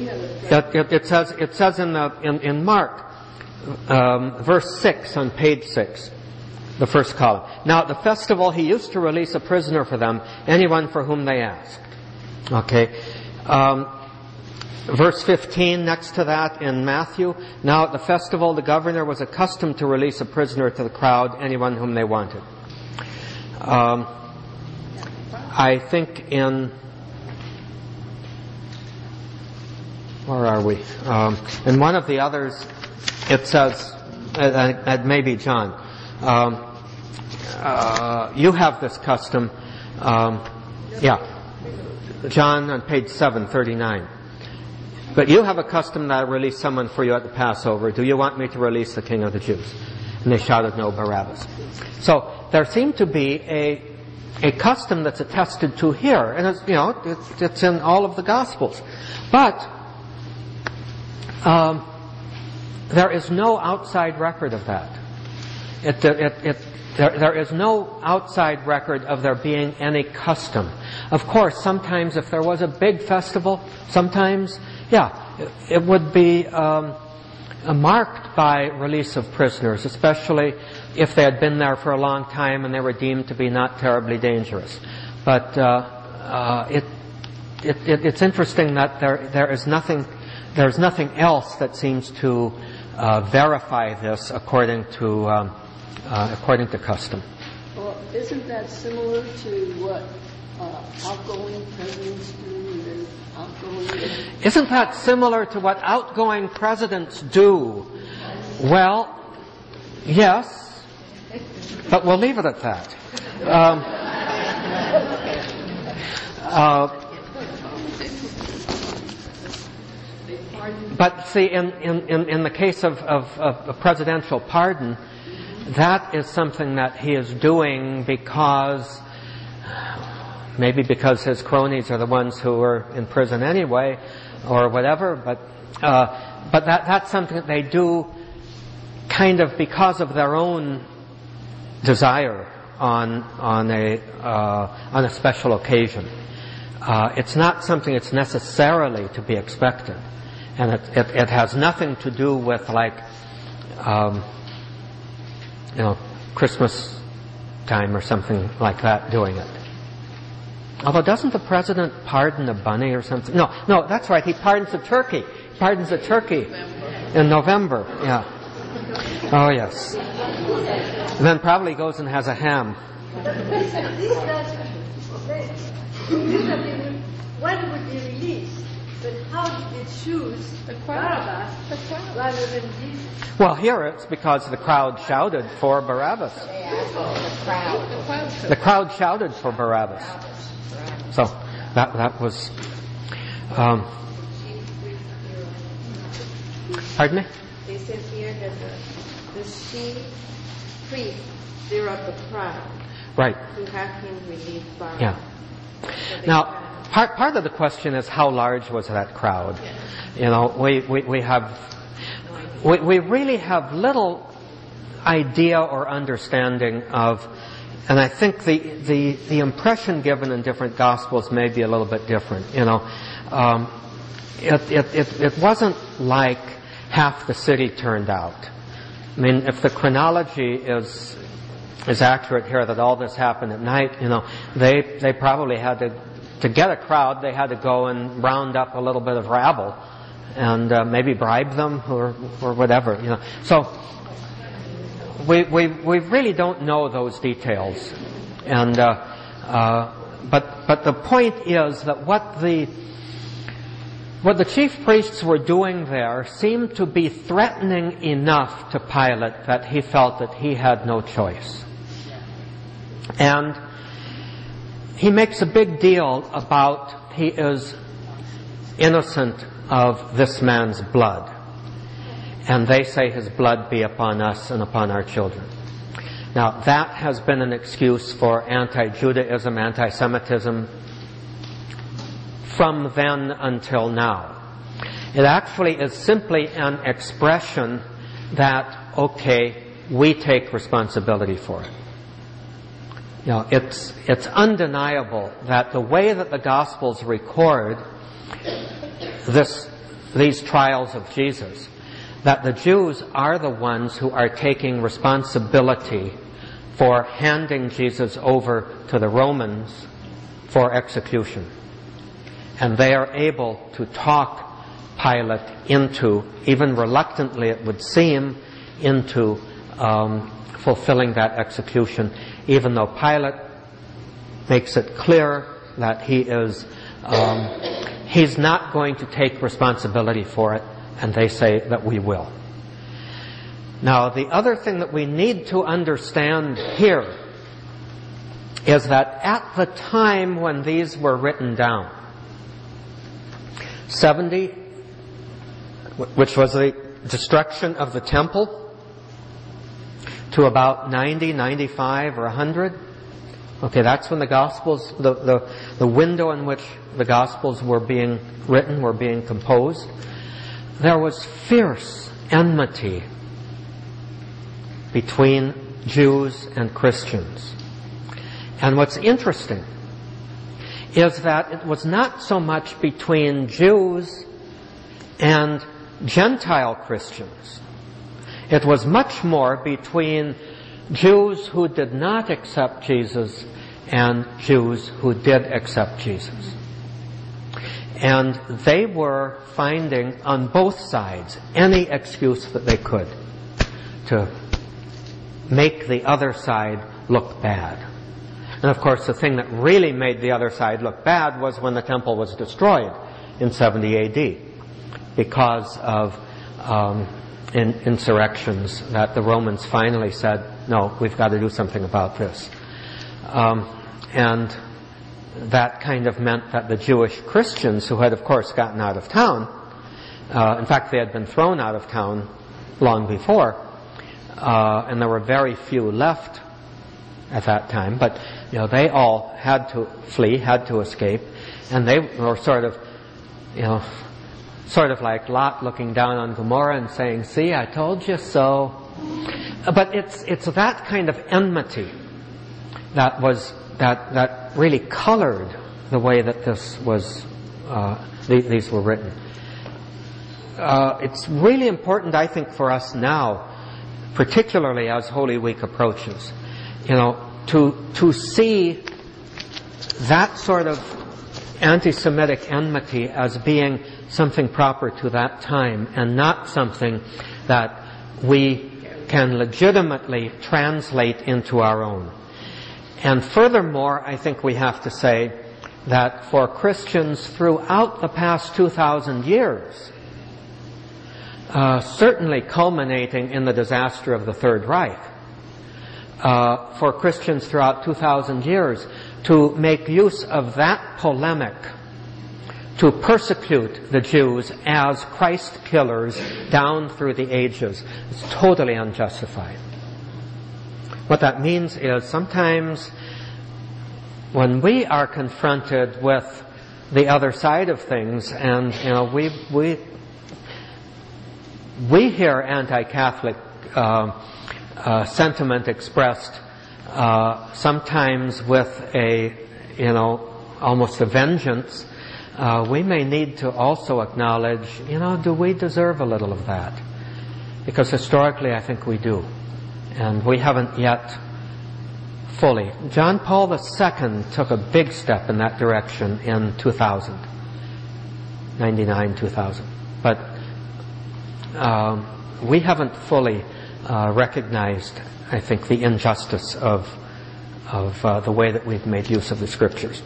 It says in Mark, verse 6 on page 6, the first column. Now at the festival he used to release a prisoner for them, anyone for whom they asked. Okay. Verse 15 next to that in Matthew. Now at the festival the governor was accustomed to release a prisoner to the crowd, anyone whom they wanted. I think in... Where are we? In one of the others it says, maybe John, you have this custom. John on page 739. But you have a custom that I release someone for you at the Passover. Do you want me to release the King of the Jews? And they shouted, no, Barabbas. So there seemed to be a custom that's attested to here, and it's in all of the Gospels. But there is no outside record of that. There is no outside record of there being any custom. Of course, sometimes if there was a big festival, sometimes, it would be marked by release of prisoners, especially if they had been there for a long time and they were deemed to be not terribly dangerous. But it's interesting that there's nothing else that seems to verify this according to custom. Well, isn't that similar to what outgoing presidents do? Isn't that similar to what outgoing presidents do? Well, yes, but we'll leave it at that. But see, in the case of a presidential pardon, that is something that he is doing maybe because his cronies are the ones who are in prison anyway, or whatever. But that's something that they do kind of because of their own desire on a special occasion. It's not something that's necessarily to be expected, and it has nothing to do with Christmas time or something like that doing it. Although doesn't the president pardon a bunny or something? No, that's right. He pardons a turkey. He pardons a turkey in November. Yeah. Oh yes. And then probably goes and has a ham. When would be released? But how did it choose Barabbas rather than Jesus? Well, here it's because the crowd shouted for Barabbas. The crowd shouted for Barabbas. So that was. Pardon me? They said here that the chief priests stir up the crowd. Right. To have him released Barabbas. Yeah. Now, part of the question is how large was that crowd? We really have little idea or understanding of, and I think the impression given in different Gospels may be a little bit different. It wasn't like half the city turned out. I mean, if the chronology is accurate here, that all this happened at night, they probably had to get a crowd, they had to go and round up a little bit of rabble and maybe bribe them or whatever. So we really don't know those details. And but the point is that what the chief priests were doing there seemed to be threatening enough to Pilate that he felt that he had no choice. And he makes a big deal about he is innocent of this man's blood. And they say his blood be upon us and upon our children. Now, that has been an excuse for anti-Judaism, anti-Semitism from then until now. It actually is simply an expression that, okay, we take responsibility for it. It's undeniable that the way that the Gospels record this these trials of Jesus, that the Jews are the ones who are taking responsibility for handing Jesus over to the Romans for execution. And they are able to talk Pilate into, even reluctantly it would seem, into fulfilling that execution, even though Pilate makes it clear that he's not going to take responsibility for it, and they say that we will. Now, the other thing that we need to understand here is that at the time when these were written down, 70, which was the destruction of the temple, to about 90, 95, or 100. Okay, that's when the Gospels, the window in which the Gospels were being written, were being composed. There was fierce enmity between Jews and Christians. And what's interesting is that it was not so much between Jews and Gentile Christians. It was much more between Jews who did not accept Jesus and Jews who did accept Jesus. And they were finding on both sides any excuse that they could to make the other side look bad. And of course, the thing that really made the other side look bad was when the temple was destroyed in 70 AD, because of insurrections that the Romans finally said, no, we've got to do something about this. And that kind of meant that the Jewish Christians, who had of course gotten out of town, in fact they had been thrown out of town long before, and there were very few left at that time, but they all had to flee, had to escape, and they were sort of like Lot looking down on Gomorrah and saying, see, I told you so. But it's that kind of enmity that really colored the way that this was, these were written. It's really important, I think, for us now, particularly as Holy Week approaches, to see that sort of anti-Semitic enmity as being something proper to that time and not something that we can legitimately translate into our own. And furthermore, I think we have to say that for Christians throughout the past 2,000 years, certainly culminating in the disaster of the Third Reich, for Christians throughout 2,000 years to make use of that polemic to persecute the Jews as Christ killers down through the ages is totally unjustified. What that means is sometimes when we are confronted with the other side of things, and we hear anti-Catholic sentiment expressed sometimes with almost a vengeance, we may need to also acknowledge, do we deserve a little of that? Because historically I think we do. And we haven't yet fully. John Paul II took a big step in that direction in 2000. 99, 2000. But we haven't fully recognized, I think, the injustice of the way that we've made use of the Scriptures.